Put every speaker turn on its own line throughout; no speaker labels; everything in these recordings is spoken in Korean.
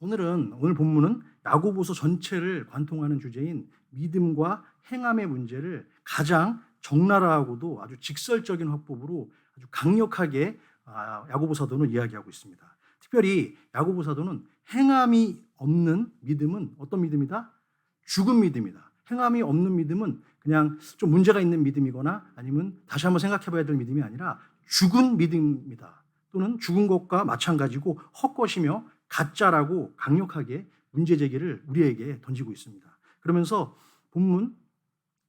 오늘 본문은 야고보서 전체를 관통하는 주제인 믿음과 행함의 문제를 가장 적나라하고도 아주 직설적인 화법으로 아주 강력하게 야고보 사도는 이야기하고 있습니다. 특별히 야고보 사도는 행함이 없는 믿음은 어떤 믿음이다? 죽은 믿음이다. 행함이 없는 믿음은 그냥 좀 문제가 있는 믿음이거나 아니면 다시 한번 생각해 봐야 될 믿음이 아니라 죽은 믿음이다. 또는 죽은 것과 마찬가지고 헛것이며 가짜라고 강력하게 문제 제기를 우리에게 던지고 있습니다. 그러면서 본문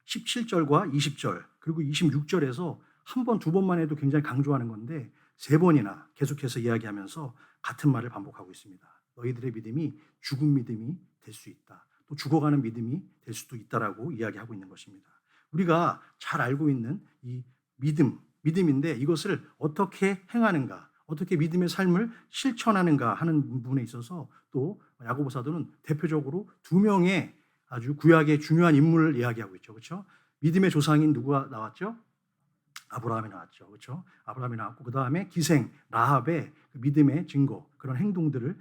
17절과 20절 그리고 26절에서 한 번, 두 번만 해도 굉장히 강조하는 건데 세 번이나 계속해서 이야기하면서 같은 말을 반복하고 있습니다. 너희들의 믿음이 죽은 믿음이 될 수 있다. 또 죽어가는 믿음이 될 수도 있다라고 이야기하고 있는 것입니다. 우리가 잘 알고 있는 이 믿음인데 이것을 어떻게 행하는가, 어떻게 믿음의 삶을 실천하는가 하는 부분에 있어서 또 야고보 사도는 대표적으로 두 명의 아주 구약의 중요한 인물을 이야기하고 있죠. 그렇죠? 믿음의 조상인 누구가 나왔죠? 아브라함이 나왔죠. 그렇죠? 아브라함이 나왔고 그다음에 기생 라합의 그 믿음의 증거, 그런 행동들을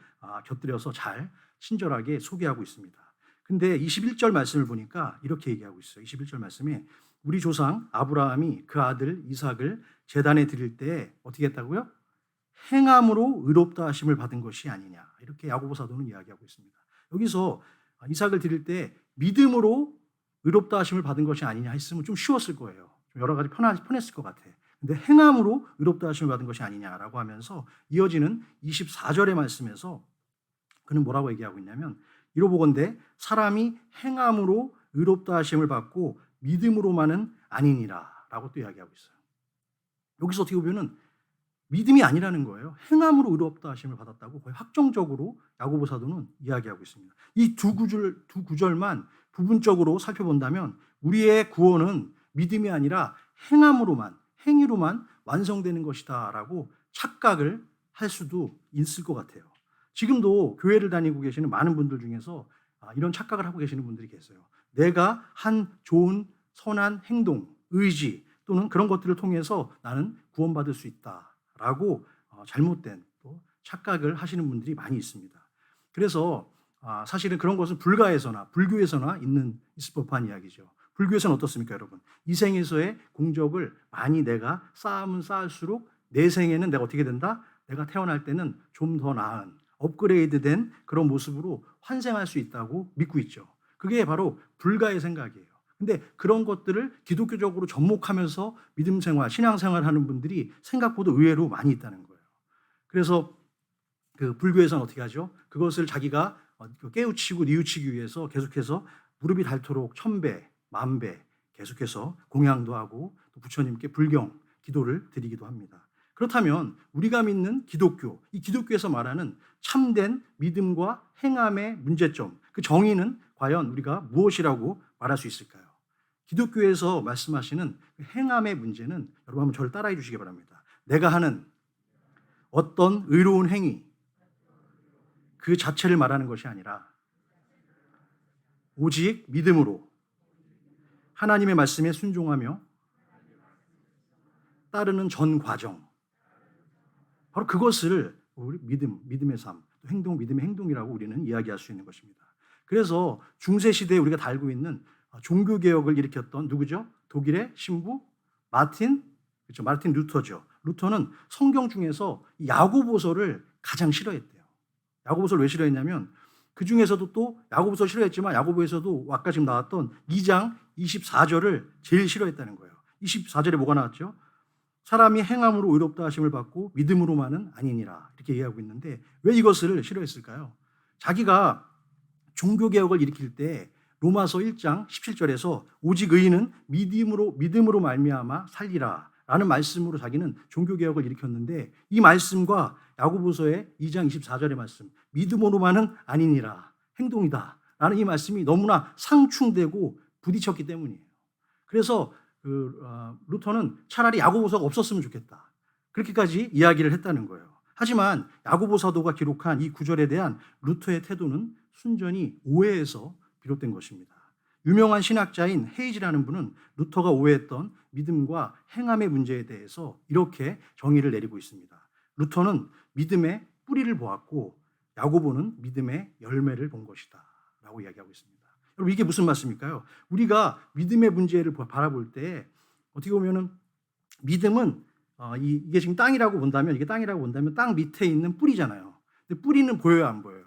곁들여서 잘 친절하게 소개하고 있습니다. 근데 21절 말씀을 보니까 이렇게 얘기하고 있어요. 21절 말씀에 우리 조상 아브라함이 그 아들 이삭을 제단에 드릴 때 어떻게 했다고요? 행함으로 의롭다 하심을 받은 것이 아니냐. 이렇게 야고보 사도는 이야기하고 있습니다. 여기서 이삭을 드릴 때 믿음으로 의롭다 하심을 받은 것이 아니냐 했으면 좀 쉬웠을 거예요. 좀 여러 가지 편했을 것 같아. 근데 행함으로 의롭다 하심을 받은 것이 아니냐라고 하면서 이어지는 24절의 말씀에서 그는 뭐라고 얘기하고 있냐면 이로보건대 사람이 행함으로 의롭다 하심을 받고 믿음으로만은 아니니라 라고 또 이야기하고 있어요. 여기서 어떻게 보면은 믿음이 아니라는 거예요. 행함으로 의롭다 하심을 받았다고 거의 확정적으로 야고보 사도는 이야기하고 있습니다. 이 두 구절만 부분적으로 살펴본다면 우리의 구원은 믿음이 아니라 행위로만 완성되는 것이다라고 착각을 할 수도 있을 것 같아요. 지금도 교회를 다니고 계시는 많은 분들 중에서 이런 착각을 하고 계시는 분들이 계세요. 내가 한 좋은 선한 행동, 의지 또는 그런 것들을 통해서 나는 구원받을 수 있다라고 잘못된 또 착각을 하시는 분들이 많이 있습니다. 그래서 사실은 그런 것은 불교에서나 있을 법한 이야기죠. 불교에서는 어떻습니까, 여러분? 이 생에서의 공적을 많이 내가 쌓으면 쌓을수록 내 생에는 내가 어떻게 된다? 내가 태어날 때는 좀 더 나은 업그레이드된 그런 모습으로 환생할 수 있다고 믿고 있죠. 그게 바로 불가의 생각이에요. 근데 그런 것들을 기독교적으로 접목하면서 믿음 생활, 신앙 생활 하는 분들이 생각보다 의외로 많이 있다는 거예요. 그래서 그 불교에서는 어떻게 하죠? 그것을 자기가 깨우치고 뉘우치기 위해서 계속해서 무릎이 닳도록 1000배, 10,000배 계속해서 공양도 하고 또 부처님께 불경, 기도를 드리기도 합니다. 그렇다면 우리가 믿는 기독교, 이 기독교에서 말하는 참된 믿음과 행함의 문제점, 그 정의는 과연 우리가 무엇이라고 말할 수 있을까요? 기독교에서 말씀하시는 행함의 문제는 여러분 한번 저를 따라해 주시기 바랍니다. 내가 하는 어떤 의로운 행위, 그 자체를 말하는 것이 아니라 오직 믿음으로 하나님의 말씀에 순종하며 따르는 전 과정, 바로 그것을 우리 믿음의 삶, 믿음의 행동이라고 우리는 이야기할 수 있는 것입니다. 그래서 중세 시대에 우리가 다 알고 있는 종교 개혁을 일으켰던 누구죠? 독일의 신부 마르틴 루터죠. 루터는 성경 중에서 야고보서를 가장 싫어했대요. 야고보서를 왜 싫어했냐면 그 중에서도 또 야고보서 싫어했지만 야고보에서도 아까 지금 나왔던 2장 24절을 제일 싫어했다는 거예요. 24절에 뭐가 나왔죠? 사람이 행함으로 의롭다 하심을 받고 믿음으로만은 아니니라 이렇게 이해하고 있는데 왜 이것을 싫어했을까요? 자기가 종교개혁을 일으킬 때 로마서 1장 17절에서 오직 의인은 믿음으로 말미암아 살리라 라는 말씀으로 자기는 종교개혁을 일으켰는데 이 말씀과 야고보서의 2장 24절의 말씀 믿음으로만은 아니니라 행동이다 라는 이 말씀이 너무나 상충되고 부딪혔기 때문이에요. 그래서 루터는 차라리 야고보서가 없었으면 좋겠다. 그렇게까지 이야기를 했다는 거예요. 하지만 야고보 사도가 기록한 이 구절에 대한 루터의 태도는 순전히 오해에서 비롯된 것입니다. 유명한 신학자인 헤이지라는 분은 루터가 오해했던 믿음과 행함의 문제에 대해서 이렇게 정의를 내리고 있습니다. 루터는 믿음의 뿌리를 보았고 야고보는 믿음의 열매를 본 것이다라고 이야기하고 있습니다. 여러분 이게 무슨 말씀일까요? 우리가 믿음의 문제를 바라볼 때 어떻게 보면은 믿음은 이게 지금 땅이라고 본다면 땅 밑에 있는 뿌리잖아요. 근데 뿌리는 보여요, 안 보여요?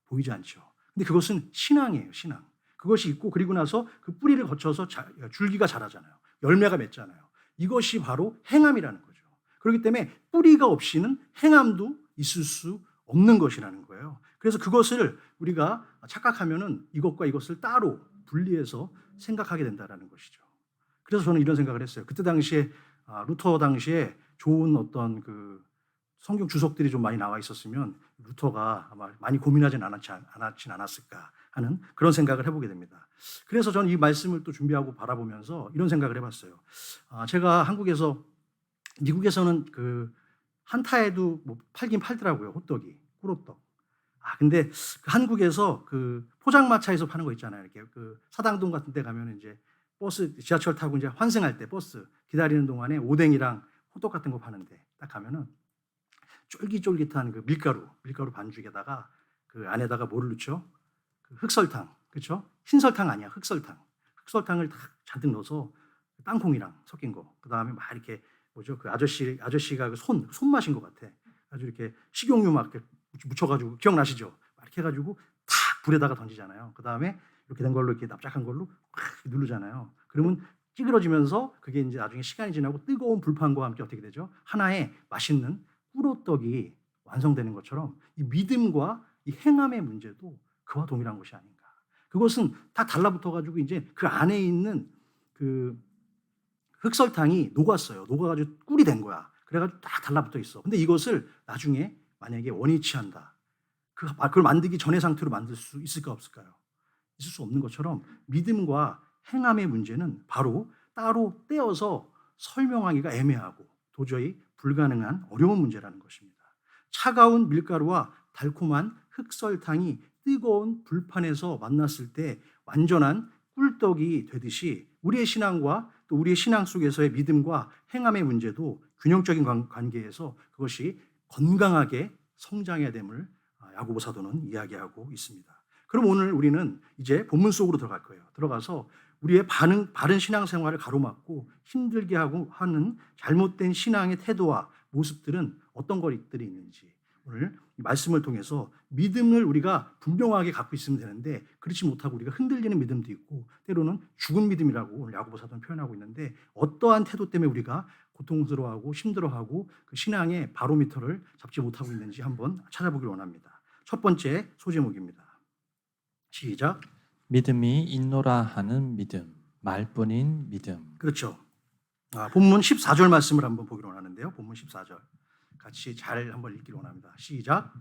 보이지 않죠. 근데 그것은 신앙이에요, 신앙. 그것이 있고 그리고 나서 그 뿌리를 거쳐서 줄기가 자라잖아요. 열매가 맺잖아요. 이것이 바로 행함이라는 거죠. 그렇기 때문에 뿌리가 없이는 행함도 있을 수 없는 것이라는 거예요. 그래서 그것을 우리가 착각하면은 이것과 이것을 따로 분리해서 생각하게 된다는 것이죠. 그래서 저는 이런 생각을 했어요. 그때 당시에 루터 당시에 좋은 어떤 그 성경 주석들이 좀 많이 나와 있었으면 루터가 아마 많이 고민하진 않았을까 하는 그런 생각을 해보게 됩니다. 그래서 저는 이 말씀을 또 준비하고 바라보면서 이런 생각을 해봤어요. 제가 한국에서 미국에서는 그 한타에도 뭐 팔긴 팔더라고요. 호떡이 꿀호떡. 근데 그 한국에서 그 포장마차에서 파는 거 있잖아요. 이렇게 그 사당동 같은 데 가면 이제 버스 지하철 타고 이제 환승할 때 버스 기다리는 동안에 오뎅이랑 호떡 같은 거 파는데 딱 가면은 쫄깃쫄깃한 그 밀가루 반죽에다가 그 안에다가 뭐를 넣죠? 그 흑설탕, 그렇죠? 흰설탕 아니야, 흑설탕을 다 잔뜩 넣어서 땅콩이랑 섞인 거. 그 다음에 막 이렇게 뭐죠? 그 아저씨가 그 손맛인 것 같아. 아주 이렇게 식용유 막 이렇게 묻혀가지고 기억나시죠? 이렇게 해가지고 탁 불에다가 던지잖아요. 그 다음에 이렇게 된 걸로 이렇게 납작한 걸로 확 누르잖아요. 그러면 찌그러지면서 그게 이제 나중에 시간이 지나고 뜨거운 불판과 함께 어떻게 되죠? 하나의 맛있는 꿀호떡이 완성되는 것처럼 이 믿음과 이 행함의 문제도 그와 동일한 것이 아닌가. 그것은 다 달라붙어가지고 이제 그 안에 있는 그 흑설탕이 녹았어요. 녹아가지고 꿀이 된 거야. 그래가지고 딱 달라붙어 있어. 근데 이것을 나중에 만약에 원위치 한다. 그걸 만들기 전의 상태로 만들 수 있을까 없을까요? 있을 수 없는 것처럼 믿음과 행함의 문제는 바로 따로 떼어서 설명하기가 애매하고 도저히 불가능한 어려운 문제라는 것입니다. 차가운 밀가루와 달콤한 흑설탕이 뜨거운 불판에서 만났을 때 완전한 꿀떡이 되듯이 우리의 신앙과 또 우리의 신앙 속에서의 믿음과 행함의 문제도 균형적인 관계에서 그것이 건강하게 성장해야 됨을 야고보 사도는 이야기하고 있습니다. 그럼 오늘 우리는 이제 본문 속으로 들어갈 거예요. 들어가서 우리의 바른 신앙생활을 가로막고 힘들게 하는 잘못된 신앙의 태도와 모습들은 어떤 것들이 있는지 오늘 이 말씀을 통해서 믿음을 우리가 분명하게 갖고 있으면 되는데 그렇지 못하고 우리가 흔들리는 믿음도 있고 때로는 죽은 믿음이라고 오늘 야고보 사도는 표현하고 있는데 어떠한 태도 때문에 우리가 고통스러워하고 힘들어하고 그 신앙의 바로미터를 잡지 못하고 있는지 한번 찾아보길 원합니다. 첫 번째 소제목입니다. 시작.
믿음이 있노라 하는 믿음, 말뿐인 믿음.
그렇죠. 본문 14절 말씀을 한번 보기로 원하는데요. 본문 14절 같이 잘 한번 읽기로 원합니다. 시작.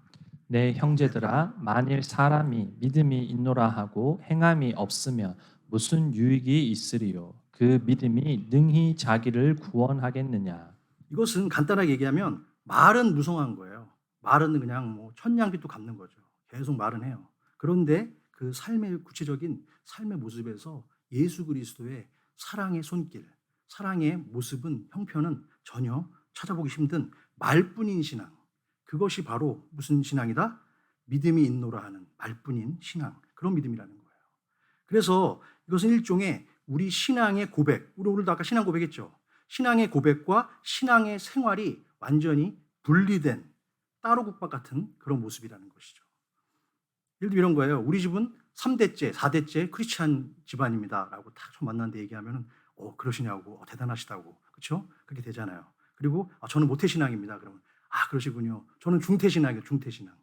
내 형제들아, 만일 사람이 믿음이 있노라 하고 행함이 없으면 무슨 유익이 있으리요? 그 믿음이 능히 자기를 구원하겠느냐?
이것은 간단하게 얘기하면 말은 무성한 거예요. 말은 그냥 뭐 천냥빚도 갚는 거죠. 계속 말은 해요. 그런데 그 삶의 구체적인 삶의 모습에서 예수 그리스도의 사랑의 손길, 사랑의 모습은 형편은 전혀 찾아보기 힘든 말뿐인 신앙. 그것이 바로 무슨 신앙이다? 믿음이 있노라 하는 말뿐인 신앙. 그런 믿음이라는 거예요. 그래서 이것은 일종의 우리 신앙의 고백. 우리 오늘도 아까 신앙 고백했죠. 신앙의 고백과 신앙의 생활이 완전히 분리된 따로 국밥 같은 그런 모습이라는 것이죠. 예를 들면 이런 거예요. 우리 집은 3대째, 4대째 크리스찬 집안입니다. 라고 딱 처음 만났는데 얘기하면 그러시냐고, 대단하시다고. 그렇죠? 그렇게 되잖아요. 그리고 저는 모태신앙입니다. 그러면 그러시군요. 저는 중태신앙이에요. 중태신앙.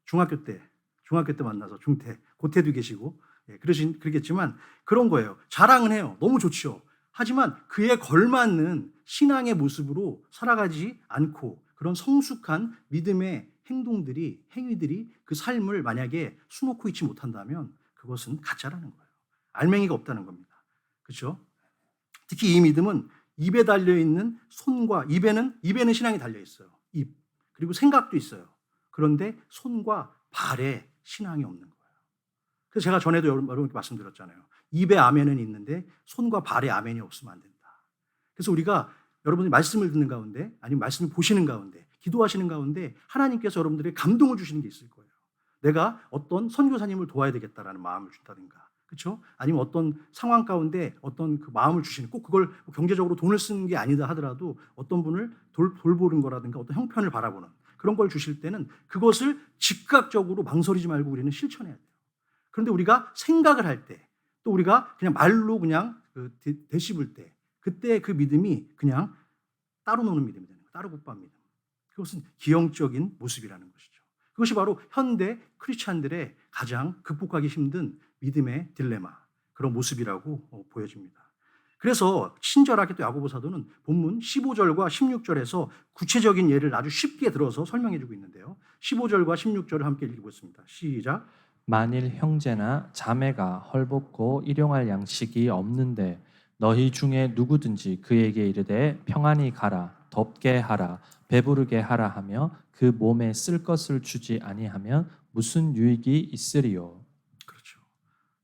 중학교 때 만나서 중태, 고태도 계시고 그러겠지만 그런 거예요. 자랑은 해요. 너무 좋죠. 하지만 그에 걸맞는 신앙의 모습으로 살아가지 않고 그런 성숙한 믿음의 행위들이 그 삶을 만약에 수놓고 있지 못한다면 그것은 가짜라는 거예요. 알맹이가 없다는 겁니다. 그렇죠? 특히 이 믿음은 입에 달려있는 손과 입에는 신앙이 달려있어요. 입. 그리고 생각도 있어요. 그런데 손과 발에 신앙이 없는 거예요. 그래서 제가 전에도 여러분께 말씀드렸잖아요. 입에 아멘은 있는데 손과 발에 아멘이 없으면 안 된다. 그래서 우리가 여러분이 말씀을 듣는 가운데 아니면 말씀을 보시는 가운데 기도하시는 가운데 하나님께서 여러분들에게 감동을 주시는 게 있을 거예요. 내가 어떤 선교사님을 도와야 되겠다라는 마음을 준다든가, 그렇죠? 아니면 어떤 상황 가운데 어떤 그 마음을 주시는, 꼭 그걸 뭐 경제적으로 돈을 쓰는 게 아니다 하더라도 어떤 분을 돌보는 거라든가 어떤 형편을 바라보는 그런 걸 주실 때는 그것을 즉각적으로 망설이지 말고 우리는 실천해야 돼요. 그런데 우리가 생각을 할 때, 또 우리가 그냥 말로 그냥 그 되씹을 때, 그때 그 믿음이 그냥 따로 노는 믿음이 되는 거예요. 따로 붙밥 믿음. 그것은 기형적인 모습이라는 것이죠. 그것이 바로 현대 크리스찬들의 가장 극복하기 힘든 믿음의 딜레마, 그런 모습이라고 보여집니다. 그래서 친절하게 또 야고보 사도는 본문 15절과 16절에서 구체적인 예를 아주 쉽게 들어서 설명해 주고 있는데요. 15절과 16절을 함께 읽어보겠습니다. 시작.
만일 형제나 자매가 헐벗고 일용할 양식이 없는데 너희 중에 누구든지 그에게 이르되 평안히 가라, 덥게 하라, 배부르게 하라 하며 그 몸에 쓸 것을 주지 아니하면 무슨 유익이 있으리요.
그렇죠.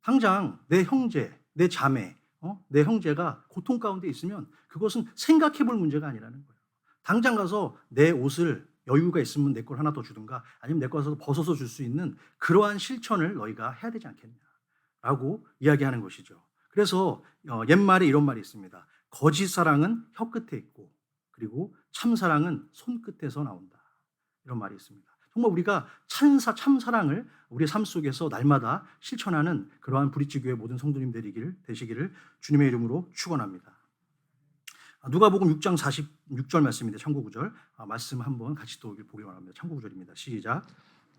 당장 내 형제, 내 자매, 내 형제가 고통 가운데 있으면 그것은 생각해 볼 문제가 아니라는 거예요. 당장 가서 내 옷을 여유가 있으면 내 걸 하나 더 주든가, 아니면 내 것을 벗어서 줄 수 있는 그러한 실천을 너희가 해야 되지 않겠냐라고 이야기하는 것이죠. 그래서 옛말에 이런 말이 있습니다. 거짓 사랑은 혀 끝에 있고, 그리고 참 사랑은 손 끝에서 나온다. 이런 말이 있습니다. 정말 우리가 참 사랑을 우리의 삶 속에서 날마다 실천하는 그러한 브릿지 교회 모든 성도님 되시기를 주님의 이름으로 축원합니다. 누가복음 6장 46절 말씀인데, 참고 구절 말씀 한번 같이 또 보기 바랍니다. 참고 구절입니다. 시작.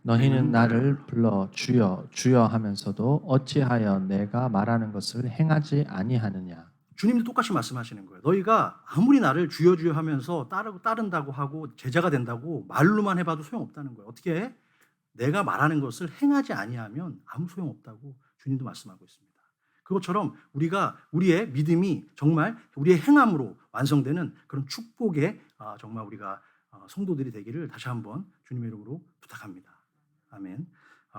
너희는 나를 불러 주여 주여 하면서도 어찌하여 내가 말하는 것을 행하지 아니하느냐.
주님도 똑같이 말씀하시는 거예요. 너희가 아무리 나를 주여 주여 하면서 따른다고 하고 제자가 된다고 말로만 해봐도 소용없다는 거예요. 어떻게 해? 내가 말하는 것을 행하지 아니하면 아무 소용없다고 주님도 말씀하고 있습니다. 그것처럼 우리가 우리의 믿음이 정말 우리의 행함으로 완성되는 그런 축복의 정말 우리가 성도들이 되기를 다시 한번 주님의 이름으로 부탁합니다. 아멘.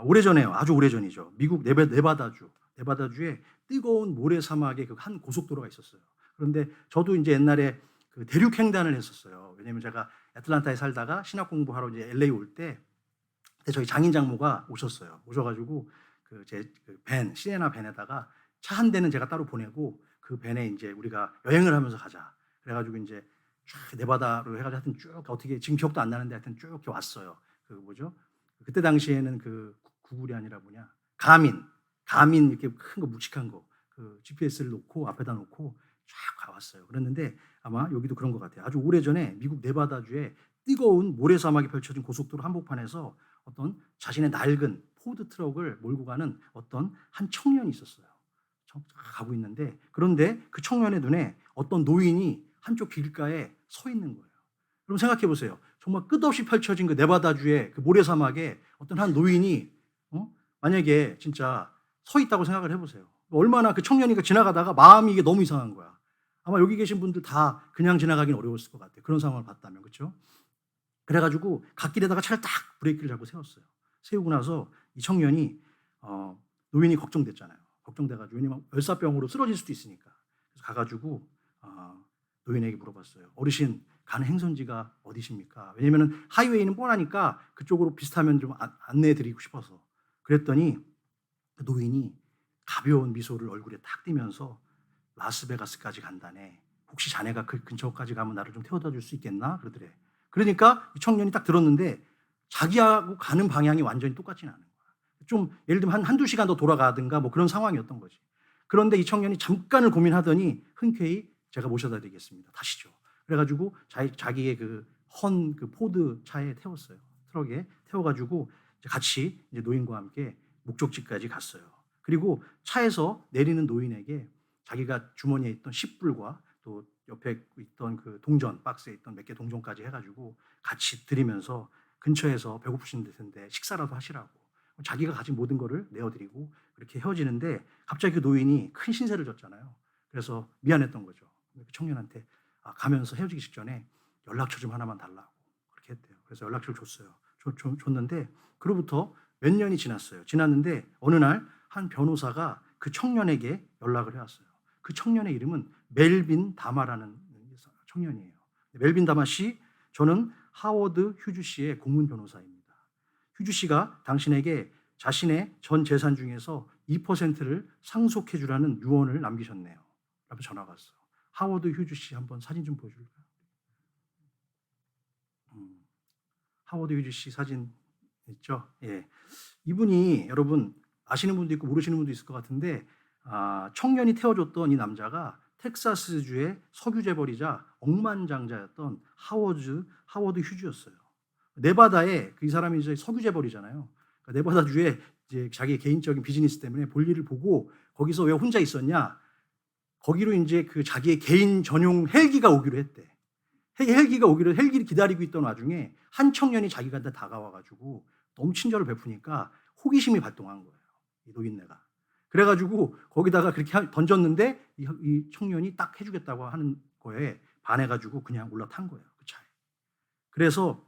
오래전에요. 아주 오래전이죠. 미국 네바다주에 뜨거운 모래 사막의 그 한 고속도로가 있었어요. 그런데 저도 이제 옛날에 그 대륙 횡단을 했었어요. 왜냐면 제가 애틀란타에 살다가 신학 공부하러 이제 LA 올 때, 그때 저희 장인 장모가 오셨어요. 오셔가지고 그 제 밴, 시에나 밴에다가 차 한 대는 제가 따로 보내고 그 밴에 이제 우리가 여행을 하면서 가자. 그래가지고 이제 쭉 네바다로 해가지고 하여튼 쭉 어떻게 지금 기억도 안 나는데 하여튼 쭉 이렇게 왔어요. 그 뭐죠? 그때 당시에는 그 구글이 아니라 뭐냐? 가민 이렇게 큰 거 묵직한 거, 그 GPS를 놓고 앞에다 놓고 쫙 가왔어요. 그랬는데 아마 여기도 그런 것 같아요. 아주 오래전에 미국 네바다주에 뜨거운 모래 사막이 펼쳐진 고속도로 한복판에서 어떤 자신의 낡은 포드 트럭을 몰고 가는 어떤 한 청년이 있었어요. 가고 있는데, 그런데 그 청년의 눈에 어떤 노인이 한쪽 길가에 서 있는 거예요. 여러분 생각해 보세요. 정말 끝없이 펼쳐진 그 네바다주의 그 모래 사막에 어떤 한 노인이 만약에 진짜 서 있다고 생각을 해보세요. 얼마나 그 청년이 지나가다가 마음이 이게 너무 이상한 거야. 아마 여기 계신 분들 다 그냥 지나가긴 어려웠을 것 같아요. 그런 상황을 봤다면, 그렇죠? 그래가지고 갓길에다가 차를 딱 브레이크를 잡고 세웠어요. 세우고 나서 이 청년이 노인이 걱정됐잖아요. 걱정돼가지고, 왜냐면 열사병으로 쓰러질 수도 있으니까. 그래서 가가지고 노인에게 물어봤어요. 어르신, 가는 행선지가 어디십니까? 왜냐면은 하이웨이는 뻔하니까 그쪽으로 비슷하면 좀 안내해드리고 싶어서. 그랬더니 그 노인이 가벼운 미소를 얼굴에 딱 띠면서 라스베가스까지 간다네. 혹시 자네가 그 근처까지 가면 나를 좀 태워다 줄 수 있겠나? 그러더래. 그러니까 이 청년이 딱 들었는데 자기하고 가는 방향이 완전히 똑같지는 않은 거야. 좀 예를 들면 한두 시간 더 돌아가든가 뭐 그런 상황이었던 거지. 그런데 이 청년이 잠깐을 고민하더니 흔쾌히 제가 모셔다 드리겠습니다. 타시죠. 그래가지고 자기의 그 포드 차에 태웠어요. 트럭에 태워가지고 같이 이제 노인과 함께 목적지까지 갔어요. 그리고 차에서 내리는 노인에게 자기가 주머니에 있던 10불과 또 옆에 있던 그 동전, 박스에 있던 몇 개 동전까지 해가지고 같이 드리면서 근처에서 배고프신 텐데 식사라도 하시라고 자기가 가진 모든 거를 내어드리고 그렇게 헤어지는데, 갑자기 그 노인이 큰 신세를 졌잖아요. 그래서 미안했던 거죠. 그 청년한테 가면서 헤어지기 직전에 연락처 좀 하나만 달라고 그렇게 했대요. 그래서 연락처를 줬어요. 줬는데 그로부터 몇 년이 지났어요. 지났는데 어느 날 한 변호사가 그 청년에게 연락을 해왔어요. 그 청년의 이름은 멜빈 다마라는 청년이에요. 멜빈 다마 씨, 저는 하워드 휴즈 씨의 고문 변호사입니다. 휴주 씨가 당신에게 자신의 전 재산 중에서 2%를 상속해 주라는 유언을 남기셨네요. 라고 전화가 왔어. 하워드 휴주 씨 한번 사진 좀 보여줄까요? 하워드 휴주 씨 사진 있죠? 예. 이분이 여러분 아시는 분도 있고 모르시는 분도 있을 것 같은데 청년이 태워줬던 이 남자가 텍사스주의 석유 재벌이자 억만장자였던 하워드 휴즈였어요. 네바다에 이 사람이 이제 석유 재벌이잖아요. 그러니까 네바다주에 이제 자기 개인적인 비즈니스 때문에 볼일을 보고 거기서 왜 혼자 있었냐? 거기로 이제 그 자기의 개인 전용 헬기가 오기로 했대. 헬기를 기다리고 있던 와중에 한 청년이 자기한테 다가와가지고 너무 친절을 베푸니까 호기심이 발동한 거예요. 이 노인네가. 그래가지고 거기다가 그렇게 던졌는데 이 청년이 딱 해주겠다고 하는 거에 반해가지고 그냥 올라탄 거예요. 그 차에. 그래서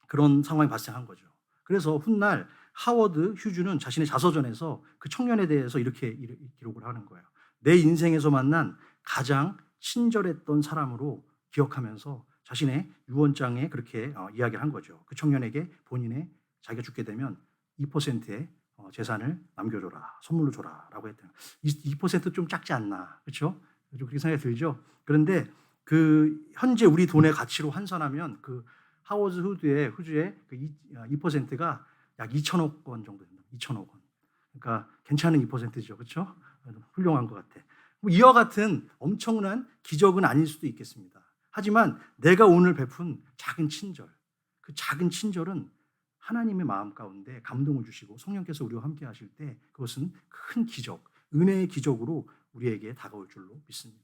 그런 상황이 발생한 거죠. 그래서 훗날 하워드 휴즈는 자신의 자서전에서 그 청년에 대해서 이렇게 기록을 하는 거예요. 내 인생에서 만난 가장 친절했던 사람으로 기억하면서 자신의 유언장에 그렇게 이야기를 한 거죠. 그 청년에게 본인의 자기가 죽게 되면 2%의 재산을 남겨줘라, 선물로 줘라라고 했대요. 2%좀 작지 않나, 그렇죠? 좀 그렇게 생각이 들죠. 그런데 그 현재 우리 돈의 가치로 환산하면 그 하워드 휴즈의 그 2%가 약 2천억 원 정도 됩니다. 2천억 원. 그러니까 괜찮은 2%죠, 그렇죠? 훌륭한 것 같아. 이와 같은 엄청난 기적은 아닐 수도 있겠습니다. 하지만 내가 오늘 베푼 작은 친절, 그 작은 친절은 하나님의 마음 가운데 감동을 주시고 성령께서 우리와 함께 하실 때 그것은 큰 기적, 은혜의 기적으로 우리에게 다가올 줄로 믿습니다.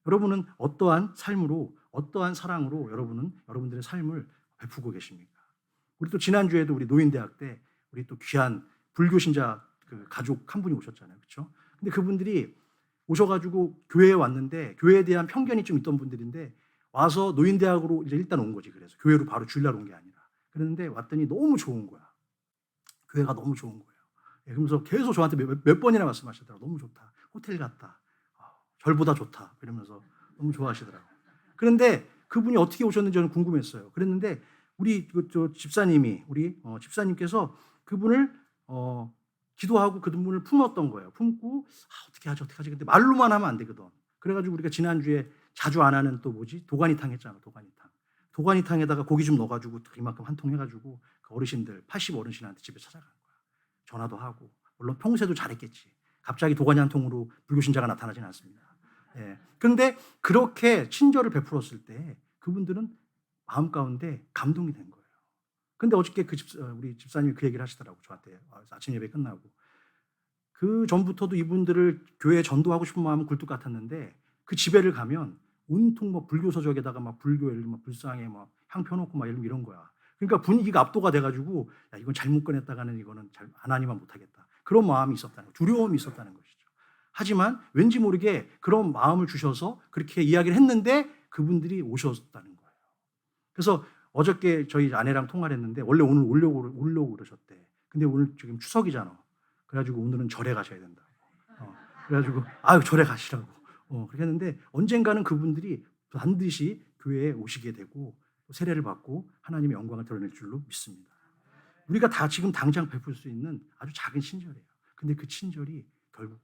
여러분은 어떠한 삶으로, 어떠한 사랑으로 여러분들의 삶을 베푸고 계십니까? 우리 또 지난주에도 우리 노인대학 때 우리 또 귀한 불교 신자 그 가족 한 분이 오셨잖아요. 그렇죠? 근데 그분들이 오셔가지고 교회에 왔는데 교회에 대한 편견이 좀 있던 분들인데 와서 노인대학으로 이제 일단 온 거지. 그래서 교회로 바로 주일날 온 게 아니라. 그랬는데 왔더니 너무 좋은 거야. 교회가 너무 좋은 거예요. 그러면서 계속 저한테 몇 번이나 말씀하시더라고요. 너무 좋다. 호텔 같다. 절보다 좋다. 이러면서 너무 좋아하시더라고요. 그런데 그분이 어떻게 오셨는지 저는 궁금했어요. 그랬는데 우리 집사님이 집사님께서 그분을 기도하고 그분을 품었던 거예요. 품고 어떻게 하지. 근데 말로만 하면 안 되거든. 그래가지고 우리가 지난주에 자주 안 하는 또 도가니탕 했잖아. 도가니탕에다가 고기 좀 넣어가지고 이만큼 한 통 해가지고 그 어르신들 80 어르신한테 집에 찾아간 거야. 전화도 하고 물론 평소에도 잘했겠지. 갑자기 도가니 한 통으로 불교신자가 나타나지는 않습니다. 예. 그런데 그렇게 친절을 베풀었을 때 그분들은 마음 가운데 감동이 된 거예요. 근데 어저께 우리 집사님이 그 얘기를 하시더라고 저한테 아침 예배 끝나고 그 전부터도 이분들을 교회에 전도하고 싶은 마음은 굴뚝 같았는데 그 집에를 가면 온통 막 불교 서적에다가 막 불교를 막 불상에 막 향 펴놓고 막 이런 거야. 그러니까 분위기가 압도가 돼가지고 야 이건 잘못 꺼냈다가는 이거는 하나님만 못하겠다. 그런 마음이 있었다는 거, 두려움이 있었다는 것이죠. 하지만 왠지 모르게 그런 마음을 주셔서 그렇게 이야기를 했는데 그분들이 오셨다는 거예요. 그래서 어저께 저희 아내랑 통화를 했는데 원래 오늘 오려고 그러셨대. 근데 오늘 지금 추석이잖아. 그래가지고 오늘은 절에 가셔야 된다. 그래가지고 절에 가시라고. 그렇게 했는데 언젠가는 그분들이 반드시 교회에 오시게 되고 세례를 받고 하나님의 영광을 드러낼 줄로 믿습니다. 우리가 다 지금 당장 베풀 수 있는 아주 작은 친절이에요. 근데 그 친절이 결국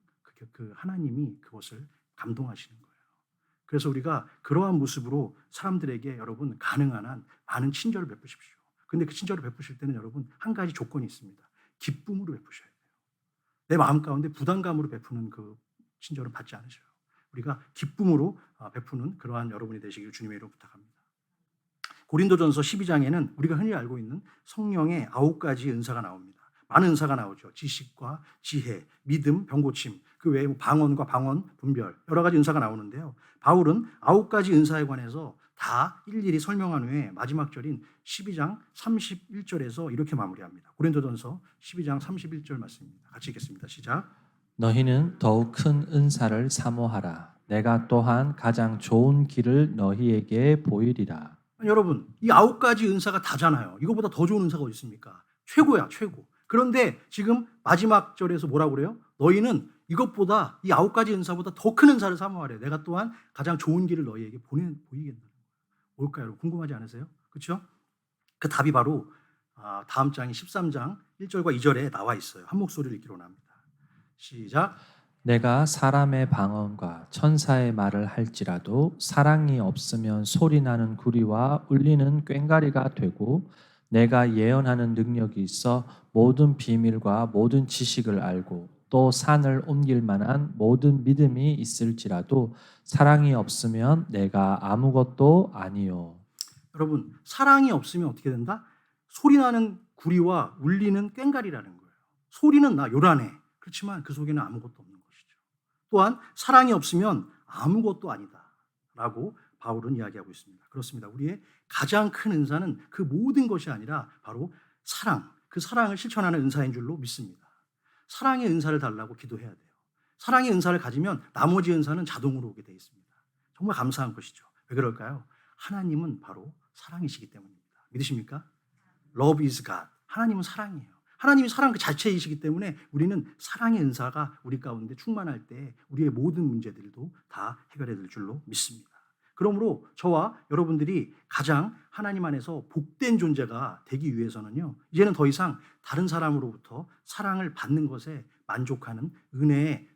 그 하나님이 그것을 감동하시는 거예요. 그래서 우리가 그러한 모습으로 사람들에게 여러분 가능한 한 많은 친절을 베푸십시오. 근데 그 친절을 베푸실 때는 여러분 한 가지 조건이 있습니다. 기쁨으로 베푸셔야 돼요. 내 마음 가운데 부담감으로 베푸는 그 친절은 받지 않으셔요. 우리가 기쁨으로 베푸는 그러한 여러분이 되시길 주님의 이름으로 부탁합니다. 고린도전서 12장에는 우리가 흔히 알고 있는 성령의 9가지 은사가 나옵니다. 많은 은사가 나오죠. 지식과 지혜, 믿음, 병고침, 그 외에 방언과 방언, 분별 여러 가지 은사가 나오는데요. 바울은 9가지 은사에 관해서 다 일일이 설명한 후에 마지막 절인 12장 31절에서 이렇게 마무리합니다. 고린도전서 12장 31절 말씀입니다. 같이 읽겠습니다. 시작.
너희는 더욱 큰 은사를 사모하라. 내가 또한 가장 좋은 길을 너희에게 보이리라.
여러분, 이 9가지 은사가 다잖아요. 이거보다 더 좋은 은사가 어디 있습니까? 최고야, 최고. 그런데 지금 마지막 절에서 뭐라고 그래요? 너희는 이것보다 이 9가지 은사보다 더 큰 은사를 사모하래. 내가 또한 가장 좋은 길을 너희에게 보이겠다. 뭘까요? 여러분? 궁금하지 않으세요? 그렇죠? 그 답이 바로 다음 장이 13장 1절과 2절에 나와 있어요. 한 목소리를 읽기로 합니다. 시작.
내가 사람의 방언과 천사의 말을 할지라도 사랑이 없으면 소리나는 구리와 울리는 꽹과리가 되고 내가 예언하는 능력이 있어 모든 비밀과 모든 지식을 알고 또 산을 옮길 만한 모든 믿음이 있을지라도 사랑이 없으면 내가 아무것도 아니요.
여러분, 사랑이 없으면 어떻게 된다? 소리나는 구리와 울리는 꽹과리라는 거예요. 소리는 나 요란해. 그렇지만 그 속에는 아무것도 없는 것이죠. 또한 사랑이 없으면 아무것도 아니다라고 바울은 이야기하고 있습니다. 그렇습니다. 우리의 가장 큰 은사는 그 모든 것이 아니라 바로 사랑, 그 사랑을 실천하는 은사인 줄로 믿습니다. 사랑의 은사를 달라고 기도해야 돼요. 사랑의 은사를 가지면 나머지 은사는 자동으로 오게 되어 있습니다. 정말 감사한 것이죠. 왜 그럴까요? 하나님은 바로 사랑이시기 때문입니다. 믿으십니까? Love is God. 하나님은 사랑이에요. 하나님이 사랑 그 자체이시기 때문에 우리는 사랑의 은사가 우리 가운데 충만할 때 우리의 모든 문제들도 다 해결해 될 줄로 믿습니다. 그러므로 저와 여러분들이 가장 하나님 안에서 복된 존재가 되기 위해서는요, 이제는 더 이상 다른 사람으로부터 사랑을 받는 것에 만족하는 은혜의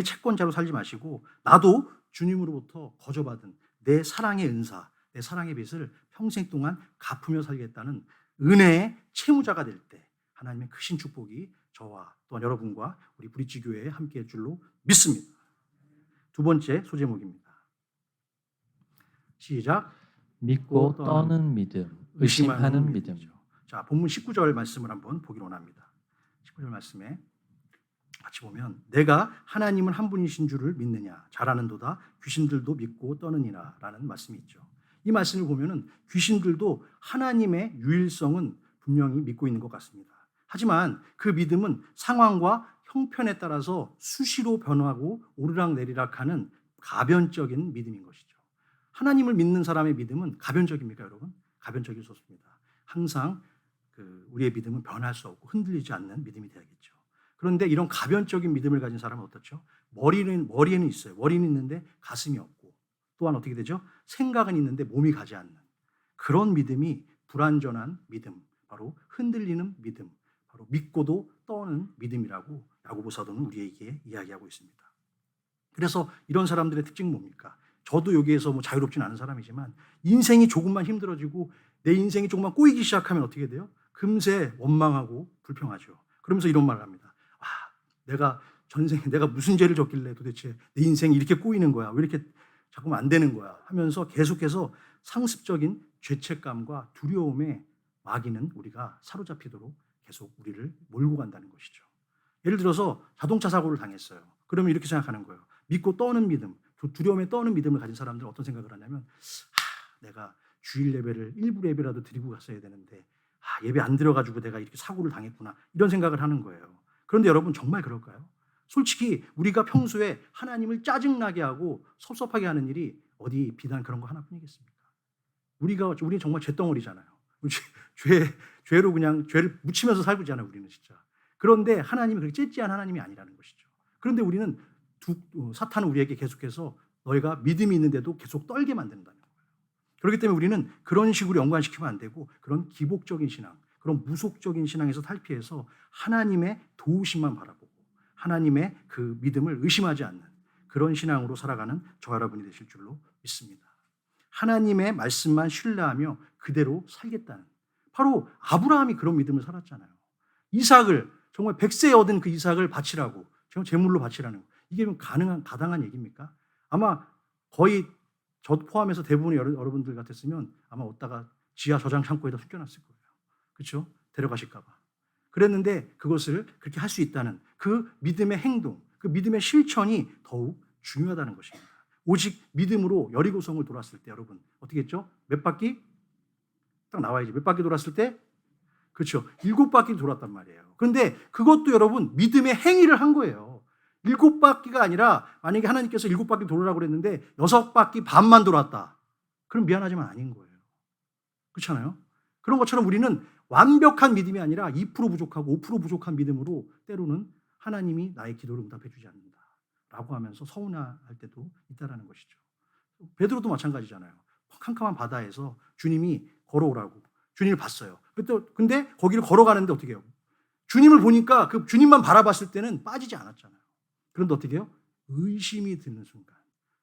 채권자로 살지 마시고 나도 주님으로부터 거저받은 내 사랑의 은사, 내 사랑의 빚을 평생 동안 갚으며 살겠다는 은혜의 채무자가 될 때 하나님의 크신 축복이 저와 또한 여러분과 우리 브릿지 교회에 함께할 줄로 믿습니다. 두 번째 소제목입니다. 시작.
믿고 떠는 믿음, 의심하는 믿음.
자, 본문 19절 말씀을 한번 보기로 원합니다. 19절 말씀에 같이 보면 내가 하나님은 한 분이신 줄을 믿느냐 잘하는도다 귀신들도 믿고 떠느니라 라는 말씀이 있죠. 이 말씀을 보면은 귀신들도 하나님의 유일성은 분명히 믿고 있는 것 같습니다. 하지만 그 믿음은 상황과 형편에 따라서 수시로 변하고 오르락내리락하는 가변적인 믿음인 것이죠. 하나님을 믿는 사람의 믿음은 가변적입니까, 여러분? 가변적일 수 없습니다. 항상 우리의 믿음은 변할 수 없고 흔들리지 않는 믿음이 되야겠죠. 그런데 이런 가변적인 믿음을 가진 사람은 어떻죠? 머리에는 있어요. 머리는 있는데 가슴이 없고 또한 어떻게 되죠? 생각은 있는데 몸이 가지 않는 그런 믿음이 불완전한 믿음, 바로 흔들리는 믿음, 바로 믿고도 떠는 믿음이라고 야고보 사도는 우리에게 이야기하고 있습니다. 그래서 이런 사람들의 특징은 뭡니까? 저도 여기에서 뭐 자유롭진 않은 사람이지만 인생이 조금만 힘들어지고 내 인생이 조금만 꼬이기 시작하면 어떻게 돼요? 금세 원망하고 불평하죠. 그러면서 이런 말을 합니다. 내가 전생에 내가 무슨 죄를 졌길래 도대체 내 인생이 이렇게 꼬이는 거야? 왜 이렇게 자꾸만 안 되는 거야? 하면서 계속해서 상습적인 죄책감과 두려움에 마귀는 우리가 사로잡히도록 계속 우리를 몰고 간다는 것이죠. 예를 들어서 자동차 사고를 당했어요. 그러면 이렇게 생각하는 거예요. 믿고 떠는 믿음, 두려움에 떠는 믿음을 가진 사람들은 어떤 생각을 하냐면 내가 주일 예배를 일부 예배라도 드리고 갔어야 되는데 예배 안 들어가지고 내가 이렇게 사고를 당했구나 이런 생각을 하는 거예요. 그런데 여러분 정말 그럴까요? 솔직히 우리가 평소에 하나님을 짜증나게 하고 섭섭하게 하는 일이 어디 비단 그런 거 하나뿐이겠습니까? 우리 정말 죄덩어리잖아요. 죄로 그냥 죄를 묻히면서 살고 있잖아요, 우리는 진짜. 그런데 하나님이 그렇게 째찌한 하나님이 아니라는 것이죠. 그런데 우리는 사탄은 우리에게 계속해서 너희가 믿음이 있는데도 계속 떨게 만든다는 거예요. 그렇기 때문에 우리는 그런 식으로 연관시키면 안 되고 그런 기복적인 신앙, 그런 무속적인 신앙에서 탈피해서 하나님의 도우심만 바라보고 하나님의 그 믿음을 의심하지 않는 그런 신앙으로 살아가는 저와 여러분이 되실 줄로 믿습니다. 하나님의 말씀만 신뢰하며 그대로 살겠다는, 바로 아브라함이 그런 믿음을 살았잖아요. 이삭을 정말 100세에 얻은 그 이삭을 바치라고, 제물로 바치라는 거. 이게 가당한 얘기입니까? 아마 거의 저 포함해서 대부분의 여러분들 같았으면 아마 얻다가 지하 저장 창고에다 숨겨놨을 거예요. 그렇죠? 데려가실까 봐. 그랬는데 그것을 그렇게 할 수 있다는 그 믿음의 행동, 그 믿음의 실천이 더욱 중요하다는 것입니다. 오직 믿음으로 여리고성을 돌았을 때 여러분 어떻게 했죠? 몇 바퀴? 딱 나와야지. 몇 바퀴 돌았을 때? 그렇죠. 7바퀴 돌았단 말이에요. 그런데 그것도 여러분 믿음의 행위를 한 거예요. 7바퀴가 아니라 만약에 하나님께서 7바퀴 돌으라고 그랬는데 6바퀴 반만 돌았다. 그럼 미안하지만 아닌 거예요. 그렇잖아요. 그런 것처럼 우리는 완벽한 믿음이 아니라 2% 부족하고 5% 부족한 믿음으로 때로는 하나님이 나의 기도를 응답해 주지 않는다 라고 하면서 서운할 때도 있다는 것이죠. 베드로도 마찬가지잖아요. 캄캄한 바다에서 주님이 걸어오라고, 주님을 봤어요. 근데 거기를 걸어가는데 어떻게 해요? 주님을 보니까 그 주님만 바라봤을 때는 빠지지 않았잖아요. 그런데 어떻게 해요? 의심이 드는 순간,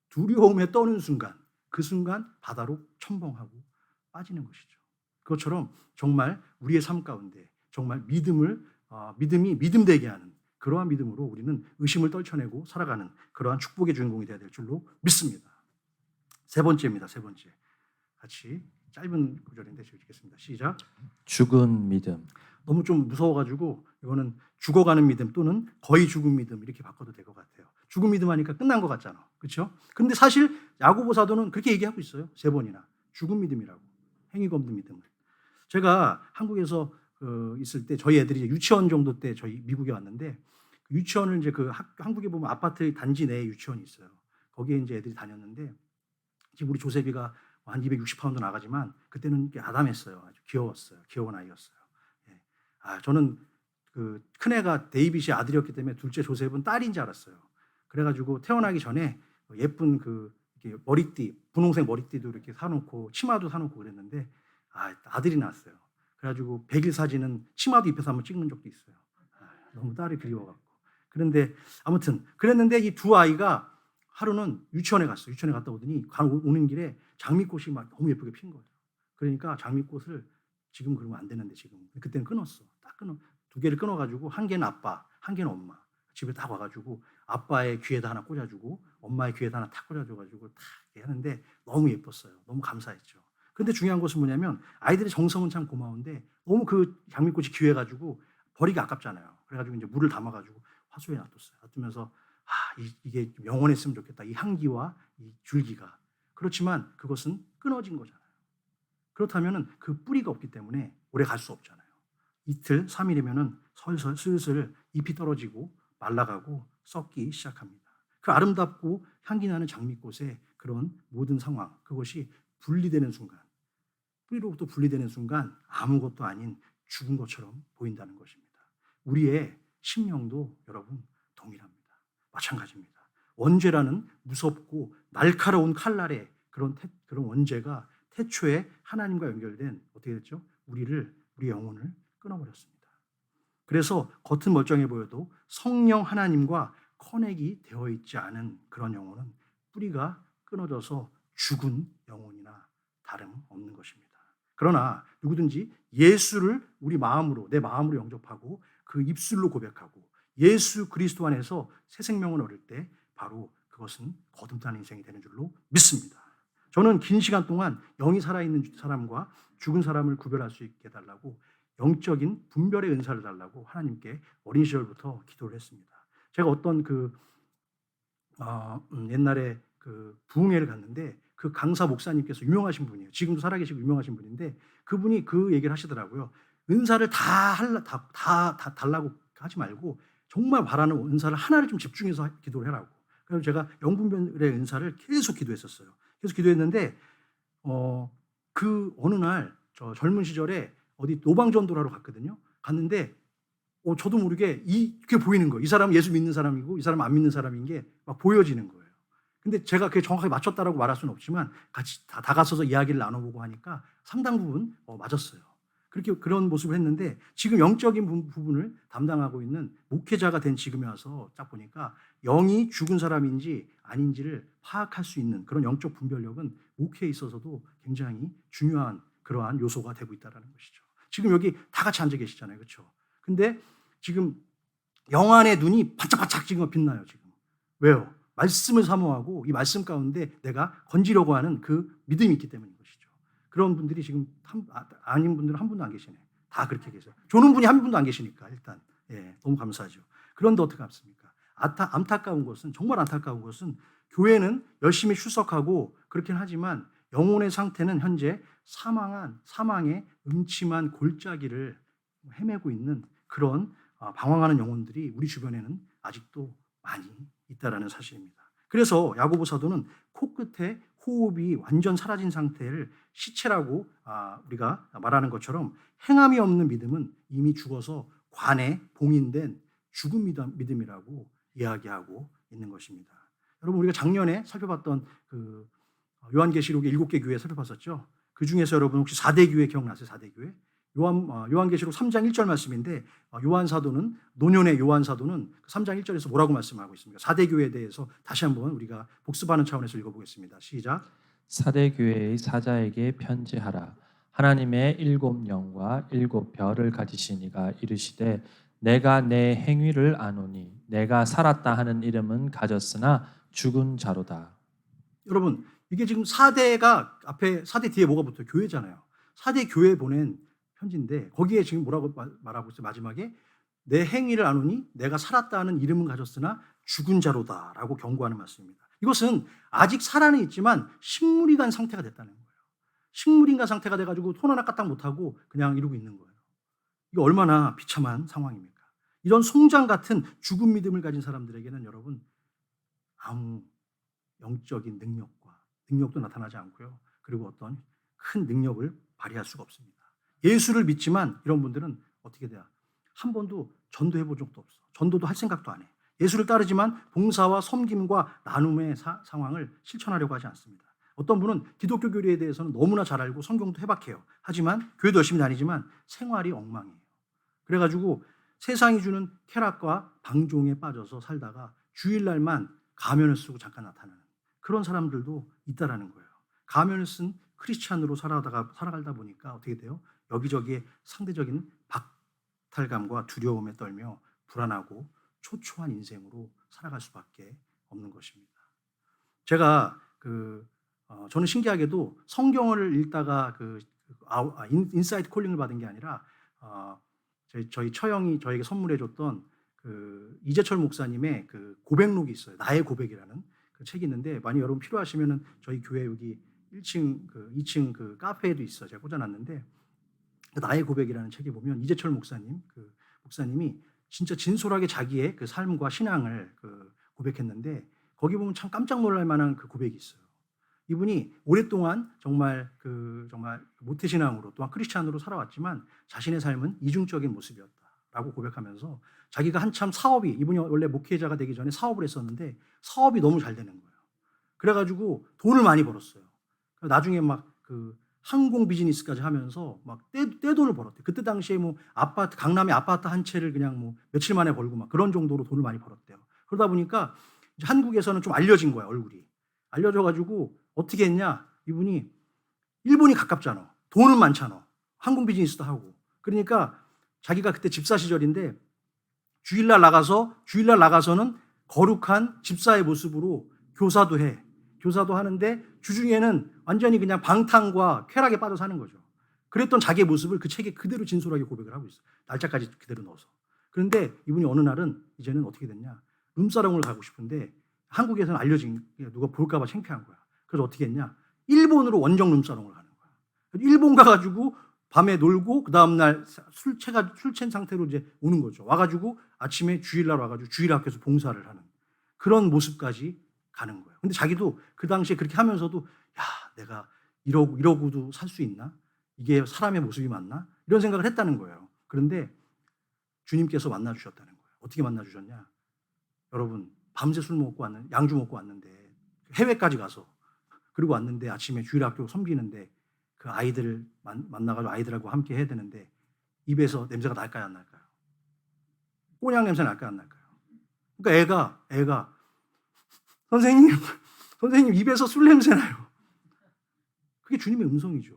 두려움에 떠는 순간, 그 순간 바다로 첨벙하고 빠지는 것이죠. 그것처럼 정말 우리의 삶 가운데 정말 믿음이 믿음되게 하는 그러한 믿음으로 우리는 의심을 떨쳐내고 살아가는 그러한 축복의 주인공이 되어야 될 줄로 믿습니다. 세 번째입니다. 세 번째. 같이 짧은 구절인데 읽겠습니다. 시작.
죽은 믿음.
너무 좀 무서워가지고 이거는 죽어가는 믿음 또는 거의 죽은 믿음 이렇게 바꿔도 될 것 같아요. 죽은 믿음 하니까 끝난 것 같잖아. 그렇죠? 그런데 사실 야고보 사도는 그렇게 얘기하고 있어요. 3번이나. 죽은 믿음이라고. 행위가 없는 믿음을. 제가 한국에서 있을 때 저희 애들이 유치원 정도 때 저희 미국에 왔는데 유치원을 이제 한국에 보면 아파트 단지 내에 유치원이 있어요. 거기에 이제 애들이 다녔는데 지금 우리 조셉이가 한 260파운드 나가지만 그때는 아담했어요. 아주 귀여웠어요. 귀여운 아이였어요. 예. 저는 그 큰애가 데이빗이 아들이었기 때문에 둘째 조셉은 딸인 줄 알았어요. 그래가지고 태어나기 전에 예쁜 이렇게 머리띠, 분홍색 머리띠도 이렇게 사놓고 치마도 사놓고 그랬는데 아들이 낳았어요. 그래가지고 100일 사진은 치마도 입혀서 한번 찍는 적도 있어요. 너무 딸이 그리워갖고. 그런데 아무튼 그랬는데 이 두 아이가 하루는 유치원에 갔어요. 유치원에 갔다 오더니 오는 길에 장미꽃이 막 너무 예쁘게 핀 거예요. 그러니까 장미꽃을 지금 그러면 안 되는데 지금 그때는 끊었어. 딱 끊어 2개를 끊어가지고 한 개는 아빠, 한 개는 엄마. 집에 딱 와가지고 아빠의 귀에다 하나 꽂아주고 엄마의 귀에다 하나 탁 꽂아줘가지고 탁 하는데 너무 예뻤어요. 너무 감사했죠. 근데 중요한 것은 뭐냐면 아이들의 정성은 참 고마운데 너무 그 장미꽃이 귀해가지고 버리기 아깝잖아요. 그래가지고 이제 물을 담아가지고 화수에 놔뒀어요. 놔두면서 이게 좀 영원했으면 좋겠다. 이 향기와 이 줄기가. 그렇지만 그것은 끊어진 거잖아요. 그렇다면 그 뿌리가 없기 때문에 오래 갈 수 없잖아요. 이틀, 3일이면은 슬슬 잎이 떨어지고 말라가고 썩기 시작합니다. 그 아름답고 향기 나는 장미꽃의 그런 모든 상황, 그것이 분리되는 순간, 뿌리로부터 분리되는 순간 아무것도 아닌 죽은 것처럼 보인다는 것입니다. 우리의 심령도 여러분 동일합니다. 마찬가지입니다. 원죄라는 무섭고 날카로운 칼날의 그런 원죄가 태초에 하나님과 연결된 어떻게 됐죠? 우리의 영혼을 끊어버렸습니다. 그래서 겉은 멀쩡해 보여도 성령 하나님과 커넥이 되어 있지 않은 그런 영혼은 뿌리가 끊어져서 죽은 영혼이나 다름없는 것입니다. 그러나 누구든지 예수를 우리 마음으로 내 마음으로 영접하고 그 입술로 고백하고 예수 그리스도 안에서 새 생명을 얻을 때 바로 그것은 거듭나는 인생이 되는 줄로 믿습니다. 저는 긴 시간 동안 영이 살아있는 사람과 죽은 사람을 구별할 수 있게 해달라고 영적인 분별의 은사를 달라고 하나님께 어린 시절부터 기도를 했습니다. 제가 어떤 옛날에 부흥회를 갔는데 그 강사 목사님께서 유명하신 분이에요. 지금도 살아계시고 유명하신 분인데 그분이 그 얘기를 하시더라고요. 은사를 다 달라고 하지 말고 정말 바라는 은사를 하나를 좀 집중해서 기도를 해라고. 그래서 제가 영분별의 은사를 계속 기도했었어요. 계속 기도했는데 어느 날 저 젊은 시절에 어디 노방전도하러 갔거든요. 갔는데 저도 모르게 이게 보이는 거예요. 이 사람은 예수 믿는 사람이고 이 사람은 안 믿는 사람인 게 막 보여지는 거예요. 근데 제가 그게 정확하게 맞췄다라고 말할 수는 없지만 같이 다 가서서 이야기를 나눠보고 하니까 상당 부분 맞았어요. 그런 모습을 했는데 지금 영적인 부분을 담당하고 있는 목회자가 된 지금에 와서 딱 보니까 영이 죽은 사람인지 아닌지를 파악할 수 있는 그런 영적 분별력은 목회에 있어서도 굉장히 중요한 그러한 요소가 되고 있다는 것이죠. 지금 여기 다 같이 앉아 계시잖아요. 그렇죠? 근데 지금 영안의 눈이 반짝반짝 지금 빛나요. 지금. 왜요? 말씀을 사모하고 이 말씀 가운데 내가 건지려고 하는 그 믿음이 있기 때문인 것이죠. 그런 분들이 지금 아닌 분들은 한 분도 안 계시네. 다 그렇게 계세요. 조는 분이 한 분도 안 계시니까 일단 너무 감사하죠. 그런데 어떻게 합니까? 정말 안타까운 것은 교회는 열심히 출석하고 그렇긴 하지만 영혼의 상태는 현재 사망의 음침한 골짜기를 헤매고 있는 그런 방황하는 영혼들이 우리 주변에는 아직도 많이 있다라는 사실입니다. 그래서 야고보 사도는 코끝에 호흡이 완전 사라진 상태를 시체라고 우리가 말하는 것처럼 행함이 없는 믿음은 이미 죽어서 관에 봉인된 죽은 믿음이라고 이야기하고 있는 것입니다. 여러분 우리가 작년에 살펴봤던 요한계시록의 7개 교회 살펴봤었죠. 그 중에서 여러분 혹시 4대 교회 기억나세요? 4대 교회? 요한계시록 3장 1절 말씀인데 요한 사도는 노년의 요한 사도는 3장 1절에서 뭐라고 말씀하고 있습니까? 4대 교회에 대해서 다시 한번 우리가 복습하는 차원에서 읽어보겠습니다. 시작.
사대 교회의 사자에게 편지하라. 하나님의 7 영과 7 별을 가지신 이가 이르시되 내가 내 행위를 아노니 내가 살았다 하는 이름은 가졌으나 죽은 자로다.
여러분 이게 지금 4대가 앞에 4대 뒤에 뭐가 붙어요? 교회잖아요. 4대 교회 보낸 편지인데 거기에 지금 뭐라고 말하고 있어요? 마지막에 내 행위를 아노니 내가 살았다 하는 이름은 가졌으나 죽은 자로다라고 경고하는 말씀입니다. 이것은 아직 살아는 있지만 식물이간 상태가 됐다는 거예요. 식물인간 상태가 돼가지고 손 하나 까딱 못하고 그냥 이러고 있는 거예요. 이게 얼마나 비참한 상황입니까? 이런 송장 같은 죽은 믿음을 가진 사람들에게는 여러분 아무 영적인 능력도 나타나지 않고요. 그리고 어떤 큰 능력을 발휘할 수가 없습니다. 예수를 믿지만 이런 분들은 어떻게 돼요? 한 번도 전도해 본 적도 없어. 전도도 할 생각도 안 해. 예수를 따르지만 봉사와 섬김과 나눔의 상황을 실천하려고 하지 않습니다. 어떤 분은 기독교 교리에 대해서는 너무나 잘 알고 성경도 해박해요. 하지만 교회도 열심히 다니지만 생활이 엉망이에요. 그래가지고 세상이 주는 쾌락과 방종에 빠져서 살다가 주일날만 가면을 쓰고 잠깐 나타나는 그런 사람들도 있다라는 거예요. 가면을 쓴 크리스찬으로 살아가다 보니까 어떻게 돼요? 여기저기에 상대적인 박탈감과 두려움에 떨며 불안하고 초초한 인생으로 살아갈 수밖에 없는 것입니다. 제가 저는 신기하게도 성경을 읽다가 인사이트 콜링을 받은 게 아니라 저희 처형이 저에게 선물해줬던 이재철 목사님의 고백록이 있어요. 나의 고백이라는 그 책이 있는데 많이 여러분 필요하시면은 저희 교회 여기 1층 2층 카페에도 있어요. 제가 꽂아놨는데 나의 고백이라는 책에 보면 이재철 목사님이 진짜 진솔하게 자기의 삶과 신앙을 고백했는데 거기 보면 참 깜짝 놀랄 만한 고백이 있어요. 이분이 오랫동안 정말 모태신앙으로 또한 크리스찬으로 살아왔지만 자신의 삶은 이중적인 모습이었다라고 고백하면서 자기가 한참 이분이 원래 목회자가 되기 전에 사업을 했었는데 사업이 너무 잘 되는 거예요. 그래가지고 돈을 많이 벌었어요. 나중에 항공 비즈니스까지 하면서 떼돈을 벌었대요. 그때 당시에 강남에 아파트 한 채를 그냥 며칠 만에 벌고 그런 정도로 돈을 많이 벌었대요. 그러다 보니까 이제 한국에서는 좀 알려진 거야, 얼굴이. 알려져가지고 어떻게 했냐? 이분이 일본이 가깝잖아. 돈은 많잖아. 항공 비즈니스도 하고. 그러니까 자기가 그때 집사 시절인데 주일날 나가서는 거룩한 집사의 모습으로 교사도 해. 교사도 하는데 주중에는 완전히 그냥 방탕과 쾌락에 빠져 사는 거죠. 그랬던 자기의 모습을 그 책에 그대로 진솔하게 고백을 하고 있어. 날짜까지 그대로 넣어서. 그런데 이분이 어느 날은 이제는 어떻게 됐냐? 룸사롱을 가고 싶은데 한국에서는 알려진 누가 볼까 봐 창피한 거야. 그래서 어떻게 했냐? 일본으로 원정 룸사롱을 가는 거야. 일본 가가지고 밤에 놀고 그 다음날 술 취한 상태로 이제 오는 거죠. 와가지고 아침에 주일날 와가지고 주일학교에서 봉사를 하는 그런 모습까지 가는 거예요. 근데 자기도 그 당시에 그렇게 하면서도 내가 이러고도 살 수 있나? 이게 사람의 모습이 맞나? 이런 생각을 했다는 거예요. 그런데 주님께서 만나주셨다는 거예요. 어떻게 만나주셨냐? 여러분 밤새 양주 먹고 왔는데 해외까지 가서 그리고 왔는데 아침에 주일학교 섬기는데 그 아이들을 만나가지고 아이들하고 함께 해야 되는데 입에서 냄새가 날까요 안 날까요? 꼬냑 냄새 날까요 안 날까요? 그러니까 애가 선생님 입에서 술 냄새 나요. 그게 주님의 음성이죠.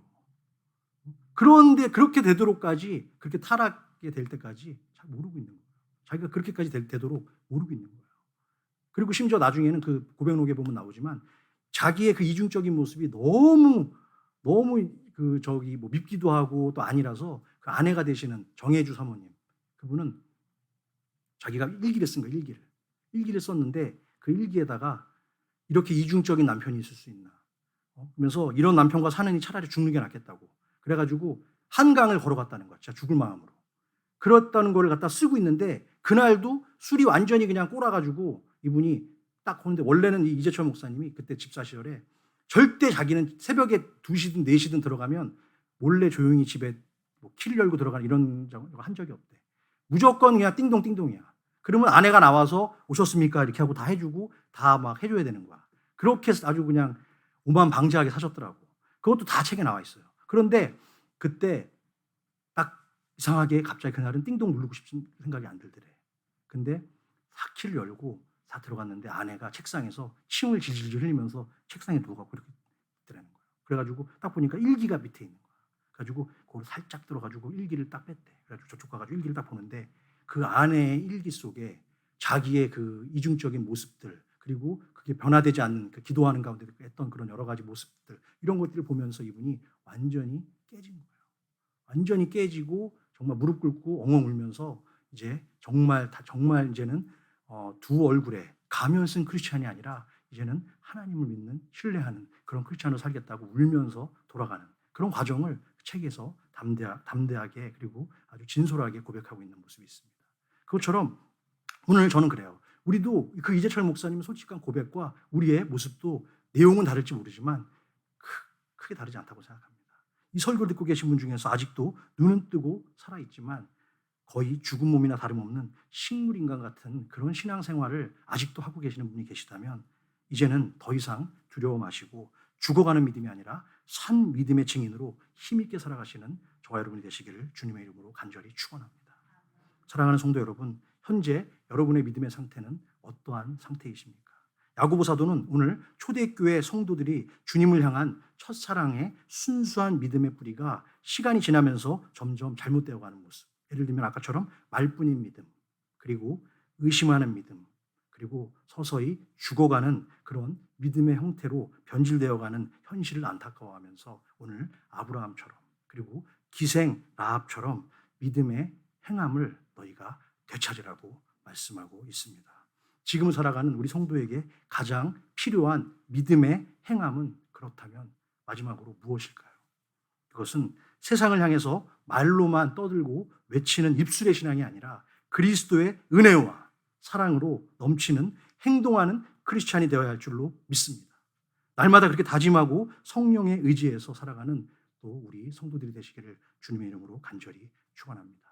그런데 그렇게 되도록까지 그렇게 타락이 될 때까지 잘 모르고 있는 거예요. 자기가 그렇게까지 되도록 모르고 있는 거예요. 그리고 심지어 나중에는 그 고백록에 보면 나오지만 자기의 그 이중적인 모습이 너무 밉기도 하고 또 아니라서 그 아내가 되시는 정혜주 사모님 그분은 자기가 일기를 쓴 거예요. 일기를 썼는데 그 일기에다가 이렇게 이중적인 남편이 있을 수 있나? 그러면서 이런 남편과 사느니 차라리 죽는 게 낫겠다고. 그래가지고 한강을 걸어갔다는 거야. 진짜 죽을 마음으로. 그렇다는 거를 갖다 쓰고 있는데 그날도 술이 완전히 그냥 꼬라가지고 이분이 딱 오는데 원래는 이 이재철 목사님이 그때 집사 시절에 절대 자기는 새벽에 2시든 4시든 들어가면 몰래 조용히 집에 키를 열고 들어가는 이런 걸 한 적이 없대. 무조건 그냥 띵동띵동이야. 그러면 아내가 나와서 오셨습니까? 이렇게 하고 다 해주고 다 해줘야 되는 거야. 그렇게 아주 그냥 오만방자하게 사셨더라고. 그것도 다 책에 나와 있어요. 그런데 그때 딱 이상하게 갑자기 그날은 띵동 누르고 싶은 생각이 안 들더래. 근데 키를 열고 다 들어갔는데 아내가 책상에서 침을 질질 흘리면서 책상에 누워갖고 이렇게 있더라는 거예요. 그래가지고 딱 보니까 일기가 밑에 있는 거야. 그래가지고 그걸 살짝 들어가지고 일기를 딱 뺐대. 그래가지고 저쪽 가가지고 일기를 딱 보는데 그 아내의 일기 속에 자기의 그 이중적인 모습들, 그리고 그게 변화되지 않는 그 기도하는 가운데 했던 그런 여러 가지 모습들, 이런 것들을 보면서 이분이 완전히 깨진 거예요. 완전히 깨지고 정말 무릎 꿇고 엉엉 울면서 이제 정말 이제는 두 얼굴에 가면 쓴 크리스찬이 아니라 이제는 하나님을 믿는, 신뢰하는 그런 크리스찬으로 살겠다고 울면서 돌아가는 그런 과정을 책에서 담대하게 그리고 아주 진솔하게 고백하고 있는 모습이 있습니다. 그것처럼 오늘 저는 그래요. 우리도 그 이재철 목사님의 솔직한 고백과 우리의 모습도 내용은 다를지 모르지만 크게 다르지 않다고 생각합니다. 이 설교를 듣고 계신 분 중에서 아직도 눈은 뜨고 살아있지만 거의 죽은 몸이나 다름없는 식물인간 같은 그런 신앙생활을 아직도 하고 계시는 분이 계시다면 이제는 더 이상 두려워 마시고 죽어가는 믿음이 아니라 산 믿음의 증인으로 힘있게 살아가시는 저와 여러분이 되시기를 주님의 이름으로 간절히 축원합니다. 사랑하는 성도 여러분, 현재 여러분의 믿음의 상태는 어떠한 상태이십니까? 야고보 사도는 오늘 초대교회 성도들이 주님을 향한 첫사랑의 순수한 믿음의 뿌리가 시간이 지나면서 점점 잘못되어 가는 모습, 예를 들면 아까처럼 말뿐인 믿음, 그리고 의심하는 믿음, 그리고 서서히 죽어가는 그런 믿음의 형태로 변질되어가는 현실을 안타까워하면서 오늘 아브라함처럼 그리고 기생 라합처럼 믿음의 행함을 너희가 되찾으라고 말씀하고 있습니다. 지금 살아가는 우리 성도에게 가장 필요한 믿음의 행함은 그렇다면 마지막으로 무엇일까요? 그것은 세상을 향해서 말로만 떠들고 외치는 입술의 신앙이 아니라 그리스도의 은혜와 사랑으로 넘치는 행동하는 크리스찬이 되어야 할 줄로 믿습니다. 날마다 그렇게 다짐하고 성령에 의지해서 살아가는 또 우리 성도들이 되시기를 주님의 이름으로 간절히 축원합니다.